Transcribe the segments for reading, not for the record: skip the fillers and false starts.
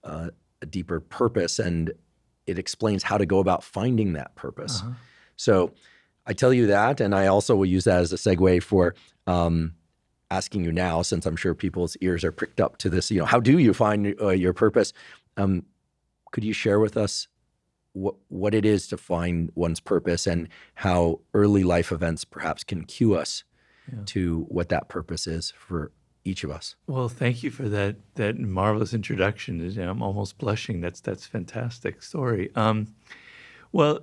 a deeper purpose, and it explains how to go about finding that purpose. So I tell you that, and I also will use that as a segue for asking you now, since I'm sure people's ears are pricked up to this, how do you find your purpose? Could you share with us what it is to find one's purpose, and how early life events perhaps can cue us to what that purpose is for each of us? Well, thank you for that marvelous introduction. I'm almost blushing. That's fantastic story. Well,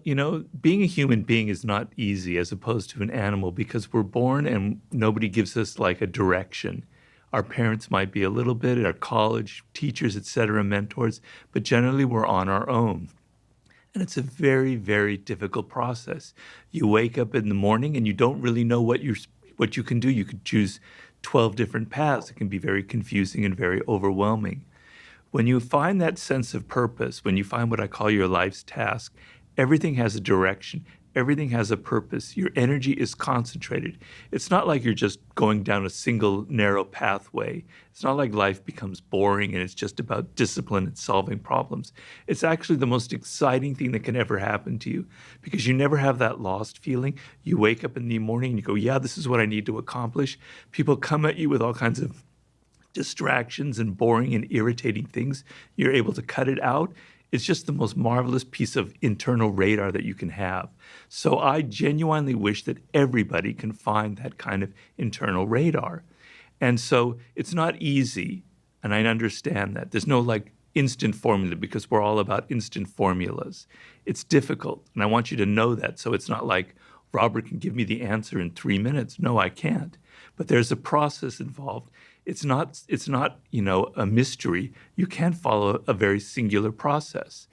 being a human being is not easy as opposed to an animal, because we're born and nobody gives us like a direction. Our parents might be a little bit, our college, teachers, et cetera, mentors, but generally we're on our own. And it's a very, very difficult process. You wake up in the morning and you don't really know what you can do. You could choose 12 different paths. It can be very confusing and very overwhelming. When you find that sense of purpose, when you find what I call your life's task, everything has a direction. Everything has a purpose. Your energy is concentrated. It's not like you're just going down a single narrow pathway. It's not like life becomes boring and it's just about discipline and solving problems. It's actually the most exciting thing that can ever happen to you, because you never have that lost feeling. You wake up in the morning and you go, yeah, this is what I need to accomplish. People come at you with all kinds of distractions and boring and irritating things. You're able to cut it out. It's just the most marvelous piece of internal radar that you can have. So I genuinely wish that everybody can find that kind of internal radar. And so it's not easy, and I understand that. There's no like instant formula, because we're all about instant formulas. It's difficult, and I want you to know that. So it's not like Robert can give me the answer in 3 minutes. No, I can't. But there's a process involved. It's not, a mystery. You can follow a very singular process.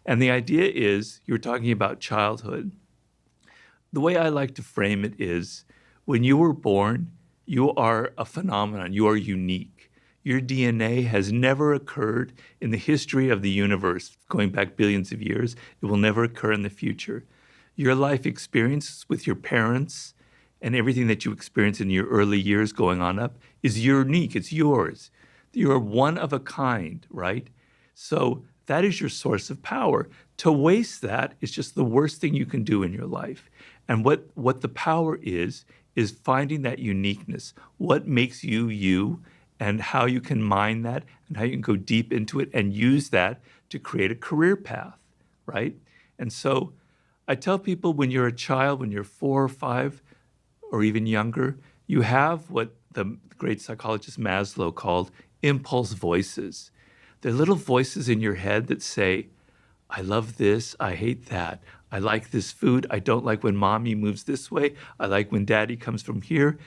And the idea is, you're talking about childhood. The way I like to frame it is, when you were born, you are a phenomenon. You are unique. Your DNA has never occurred in the history of the universe, going back billions of years. It will never occur in the future. Your life experience with your parents and everything that you experience in your early years going on up is unique. It's yours. You're one of a kind, right? So that is your source of power. To waste that is just the worst thing you can do in your life. And what the power is finding that uniqueness, what makes you you, and how you can mine that, and how you can go deep into it and use that to create a career path, right? And so I tell people, when you're a child, when you're 4 or 5, or even younger, you have what the great psychologist Maslow called impulse voices. They're little voices in your head that say, I love this, I hate that. I like this food, I don't like when mommy moves this way, I like when daddy comes from here.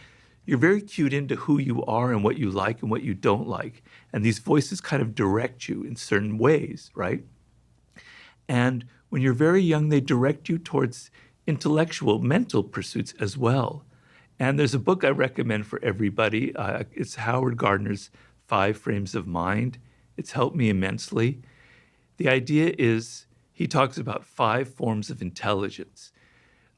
You're very cued into who you are and what you like and what you don't like. And these voices kind of direct you in certain ways, right? And when you're very young, they direct you towards intellectual, mental pursuits as well. And there's a book I recommend for everybody. It's Howard Gardner's 5 Frames of Mind. It's helped me immensely. The idea is, he talks about 5 forms of intelligence.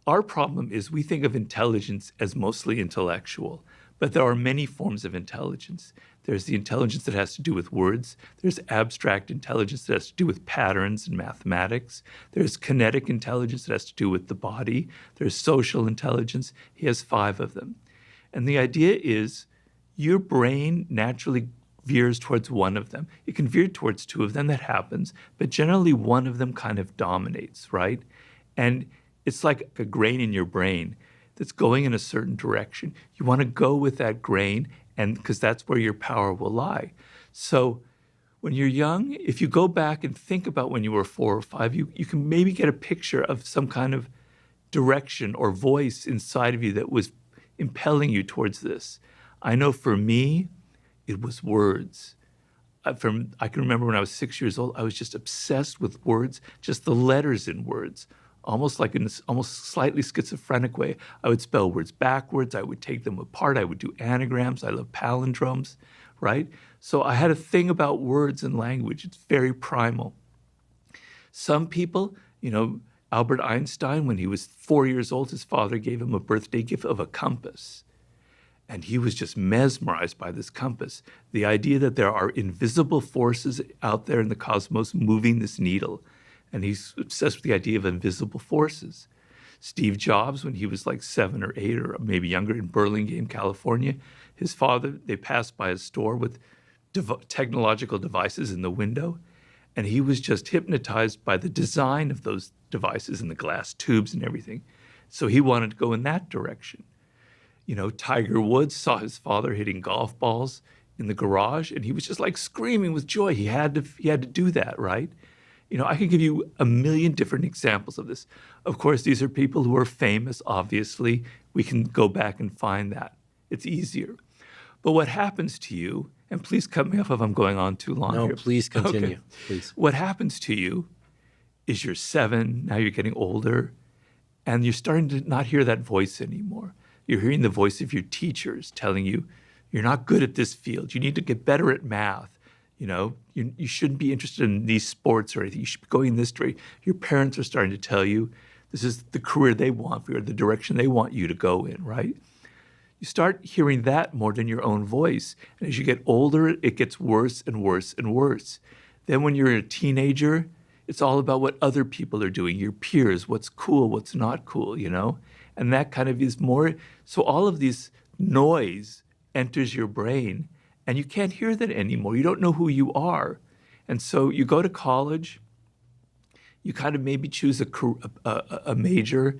Our problem is we think of intelligence as mostly intellectual, but there are many forms of intelligence. There's the intelligence that has to do with words. There's abstract intelligence that has to do with patterns and mathematics. There's kinetic intelligence that has to do with the body. There's social intelligence. He has 5 of them. And the idea is, your brain naturally veers towards one of them. It can veer towards 2 of them, that happens, but generally one of them kind of dominates, right? And it's like a grain in your brain that's going in a certain direction. You want to go with that grain, and because that's where your power will lie. So when you're young, if you go back and think about when you were 4 or 5, you can maybe get a picture of some kind of direction or voice inside of you that was impelling you towards this. I know for me, it was words. I can remember when I was 6 years old, I was just obsessed with words, just the letters in words, almost like in this almost slightly schizophrenic way. I would spell words backwards. I would take them apart. I would do anagrams. I love palindromes, right? So I had a thing about words and language. It's very primal. Some people, Albert Einstein, when he was 4 years old, his father gave him a birthday gift of a compass. And he was just mesmerized by this compass. The idea that there are invisible forces out there in the cosmos moving this needle. And he's obsessed with the idea of invisible forces. Steve Jobs, when he was like 7 or 8 or maybe younger in Burlingame, California, his father, they passed by a store with technological devices in the window. And he was just hypnotized by the design of those devices and the glass tubes and everything. So he wanted to go in that direction. You know, Tiger Woods saw his father hitting golf balls in the garage, and he was just like screaming with joy. He had to do that, right? You know, I could give you a million different examples of this. Of course, these are people who are famous, obviously. We can go back and find that. It's easier. But what happens to you, and please cut me off if I'm going on too long No, here. please continue. Okay. Please. What happens to you is you're 7, now you're getting older, and you're starting to not hear that voice anymore. You're hearing the voice of your teachers telling you, you're not good at this field. You need to get better at math. You know, you shouldn't be interested in these sports or anything. You should be going this way. Your parents are starting to tell you this is the career they want for you or the direction they want you to go in, right? You start hearing that more than your own voice. And as you get older, it gets worse and worse and worse. Then when you're a teenager, it's all about what other people are doing, your peers, what's cool, what's not cool, you know? And that kind of is more, so all of this noise enters your brain and you can't hear that anymore. You don't know who you are. And so you go to college, you kind of maybe choose a major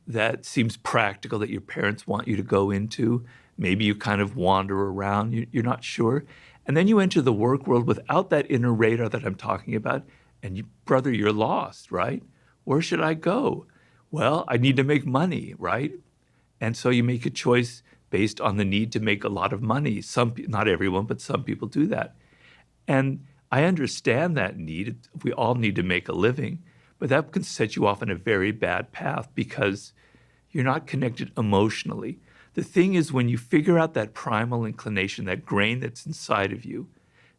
that seems practical that your parents want you to go into. Maybe you kind of wander around, you're not sure. And then you enter the work world without that inner radar that I'm talking about. And brother, you're lost, right? Where should I go? Well, I need to make money, right? And so you make a choice based on the need to make a lot of money. Not everyone, but some people do that. And I understand that need. We all need to make a living, but that can set you off on a very bad path because you're not connected emotionally. The thing is, when you figure out that primal inclination, that grain that's inside of you,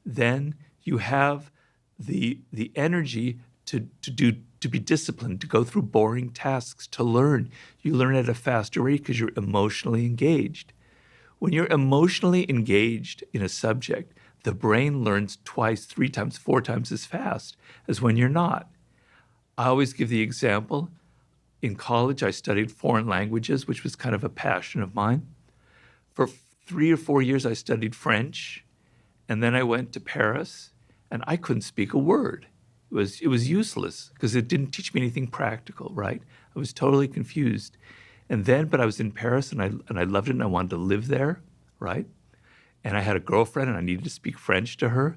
then you have the energy to be disciplined, to go through boring tasks, to learn. You learn at a faster rate because you're emotionally engaged. When you're emotionally engaged in a subject, the brain learns 2, 3 times, 4 times as fast as when you're not. I always give the example. In college, I studied foreign languages, which was kind of a passion of mine. For 3 or 4 years, I studied French, and then I went to Paris, and I couldn't speak a word. It was useless because it didn't teach me anything practical, right? I was totally confused. But I was in Paris and I loved it and I wanted to live there, right? And I had a girlfriend and I needed to speak French to her.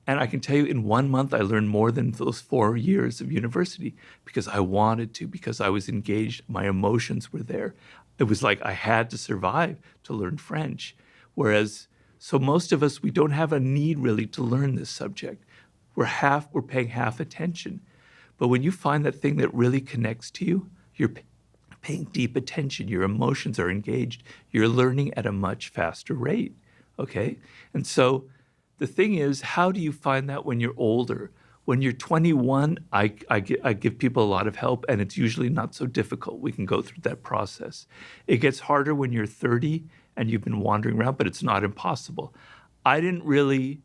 And I can tell you in 1 month, I learned more than those 4 years of university because I wanted to, because I was engaged. My emotions were there. It was like I had to survive to learn French. So most of us, we don't have a need really to learn this subject. We're paying half attention. But when you find that thing that really connects to you, you're paying deep attention. Your emotions are engaged. You're learning at a much faster rate, okay? And so the thing is, how do you find that when you're older? When you're 21, I give people a lot of help, and it's usually not so difficult. We can go through that process. It gets harder when you're 30 and you've been wandering around, but it's not impossible. I didn't really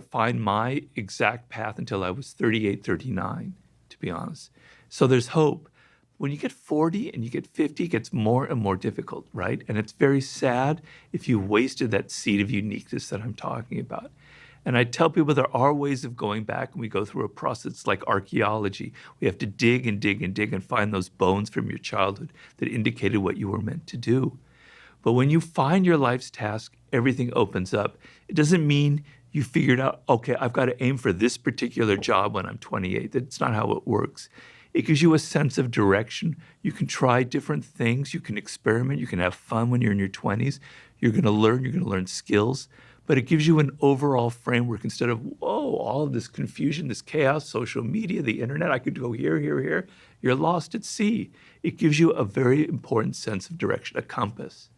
find my exact path until I was 38, 39, to be honest. So there's hope. When you get 40 and you get 50, it gets more and more difficult, right? And it's very sad if you wasted that seed of uniqueness that I'm talking about. And I tell people there are ways of going back, and we go through a process like archaeology. We have to dig and dig and dig and find those bones from your childhood that indicated what you were meant to do. But when you find your life's task, everything opens up. It doesn't mean you figured out, okay, I've got to aim for this particular job when I'm 28. That's not how it works. It gives you a sense of direction. You can try different things. You can experiment. You can have fun when you're in your 20s. You're going to learn skills. But it gives you an overall framework instead of, whoa, all of this confusion, this chaos, social media, the internet, I could go here, here, here. You're lost at sea. It gives you a very important sense of direction, a compass.